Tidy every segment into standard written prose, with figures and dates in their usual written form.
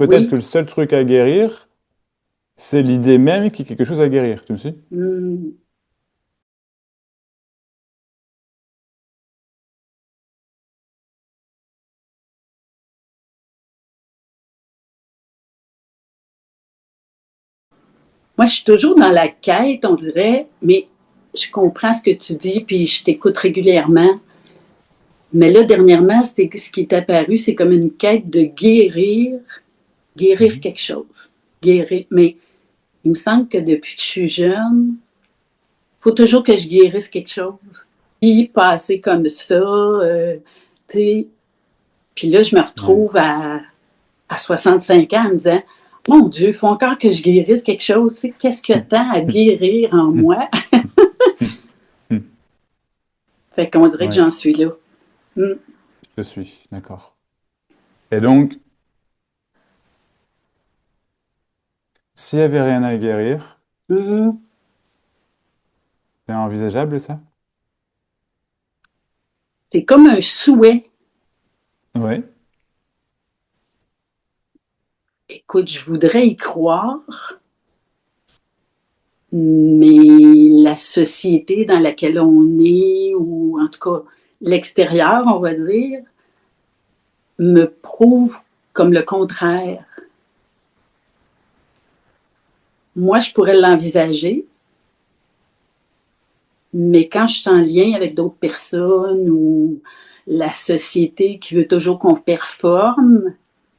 peut-être que Oui. le seul truc à guérir, c'est l'idée même qu'il y a quelque chose à guérir, tu me suis? Hmm. Moi, je suis toujours dans la quête, on dirait, mais je comprends ce que tu dis, puis je t'écoute régulièrement. Mais là, dernièrement, ce qui est apparu, c'est comme une quête de guérir Mhm. quelque chose. Guérir. Mais il me semble que depuis que je suis jeune, il faut toujours que je guérisse quelque chose. Puis passer comme ça, tu puis là, je me Ouais. retrouve à 65 ans en me disant, mon Dieu, il faut encore que je guérisse quelque chose. Qu'est-ce qu'il y a tant à guérir en moi? Fait qu'on dirait que Ouais, j'en suis là. Mm. je suis, d'accord. Et donc, s'il n'y avait rien à guérir, Mm. c'est envisageable ça? C'est comme un souhait. Oui. Écoute, je voudrais y croire, mais la société dans laquelle on est, ou en tout cas l'extérieur, on va dire, me prouve comme le contraire. Moi, je pourrais l'envisager, mais quand je suis en lien avec d'autres personnes ou la société qui veut toujours qu'on performe,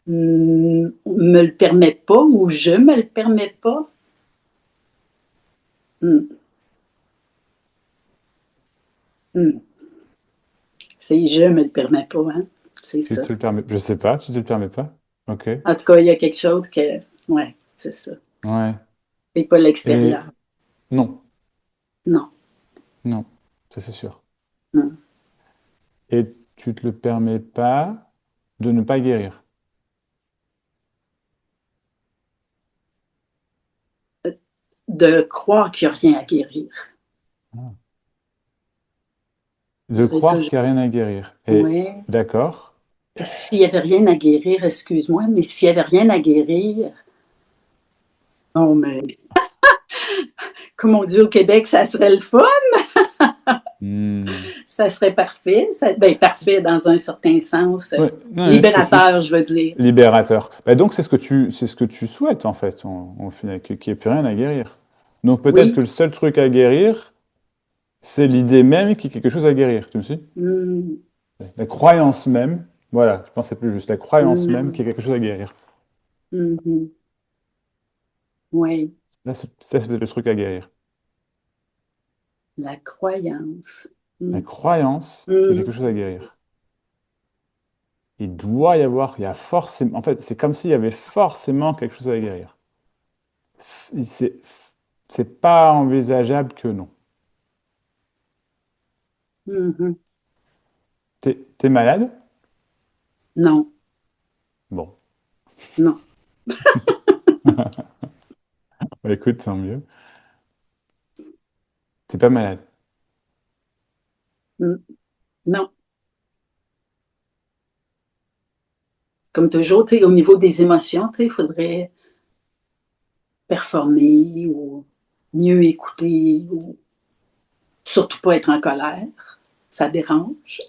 me le permet pas ou je me le permets pas. Mm, mm. C'est je me le permets pas, hein. C'est Tu ça. te le permets? Je sais pas, tu te le permets pas? Ok. En tout cas, il y a quelque chose que, ouais, c'est ça. Ouais. C'est pas Et l'extérieur. non, Non. non, ça c'est sûr. Mm. Et tu te le permets pas de ne pas guérir. De croire qu'il n'y a rien à guérir. Ah. On De dirait croire toujours. qu'il n'y a rien à guérir. Et Ouais. d'accord. Parce que s'il n'y avait rien à guérir, excuse-moi, mais s'il n'y avait rien à guérir, non, mais comme on dit au Québec, ça serait le fun, Hmm. ça serait parfait. Ben, parfait dans un certain sens, Ouais, non, je suis libérateur, je veux dire. libérateur. Bah donc c'est ce que tu souhaites en fait, au final, qu'il n'y ait plus rien à guérir. Donc peut-être que Oui. le seul truc à guérir, c'est l'idée même qu'il y a quelque chose à guérir, tu me suis? Mm, La croyance même, voilà, je pensais plus juste, la croyance même mm, qu'il y a quelque chose à guérir. mm, oui, Là, ça, c'est peut-être le truc à guérir. la croyance. La Mm, croyance qu'il y a quelque chose mm, à guérir. Il doit y avoir, il y a forcément, en fait, c'est comme s'il y avait forcément quelque chose à guérir. C'est c'est pas envisageable que non. mhm. T'es malade? Non, Bon. non, Bah, écoute, tant mieux. T'es pas malade. mm, non. Comme toujours, tu sais, au niveau des émotions, tu sais, il faudrait performer ou mieux écouter ou surtout pas être en colère. Ça dérange.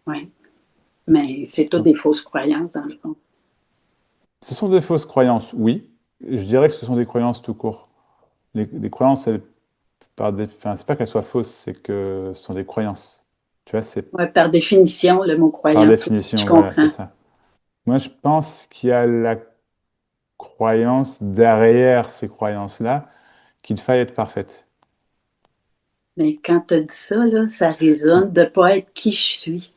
Oui. Mais c'est toutes Donc, des fausses croyances, dans le fond. ce sont des fausses croyances, oui. Je dirais que ce sont des croyances tout court. Les croyances, enfin, c'est pas qu'elles soient fausses, c'est que ce sont des croyances. Tu vois, c'est Ouais, par définition, le mot par croyance, oui, je définition, voilà, c'est comprends. ça. Moi, je pense qu'il y a la croyance derrière ces croyances-là qu'il faille être parfaite. Mais quand tu as dit ça, là, ça résonne de ne pas être qui je suis.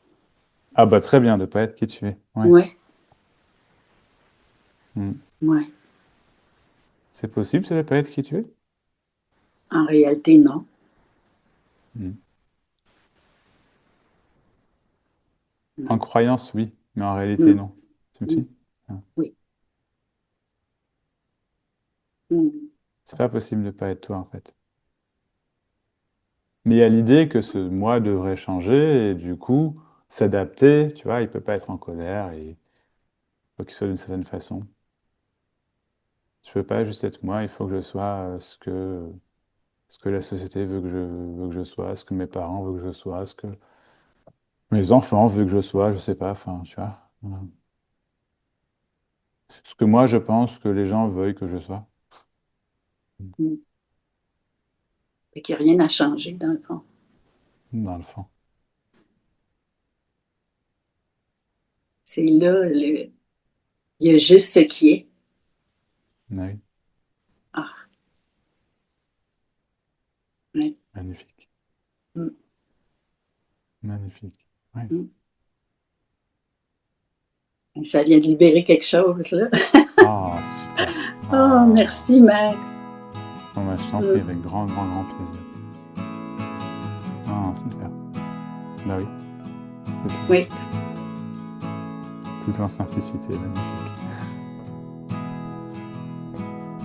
Ah bah très bien de pas être qui tu es. Ouais. Oui, Mm. oui. C'est possible, ça de pas être qui tu es? En réalité, non. Mm. En Non. croyance, oui, mais en réalité, Mm, non. Tu me mm, suis? Ah. oui. Mm, C'est pas possible de pas être toi, en fait. Mais il y a l'idée que ce moi devrait changer et du coup s'adapter, tu vois, il peut pas être en colère Il faut qu'il soit d'une certaine façon. Je peux pas juste être moi, il faut que je sois ce que la société veut que je sois, ce que mes parents veulent que je sois, ce que mes enfants veulent que je sois, je sais pas, enfin, tu vois. Ce que moi je pense que les gens veulent que je sois, Mm. Fait qu'il n'y a rien à changer, dans le fond. dans le fond. C'est là, il y a juste ce qui est. Oui, Ah, ouais. magnifique. Mm, Magnifique. Oui. mm. Ça vient de libérer quelque chose, là. Ah, super. Oh, Ah. merci, Max. Bon, bah, je t'en prie, Mm. avec grand, grand, grand plaisir. Ah, super. Bah oui, Oui. tout en simplicité, magnifique.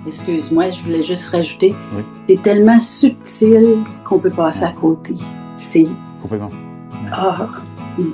Excuse-moi, je voulais juste rajouter, Oui, c'est tellement subtil qu'on peut passer à côté. C'est... complètement. Ah, mm.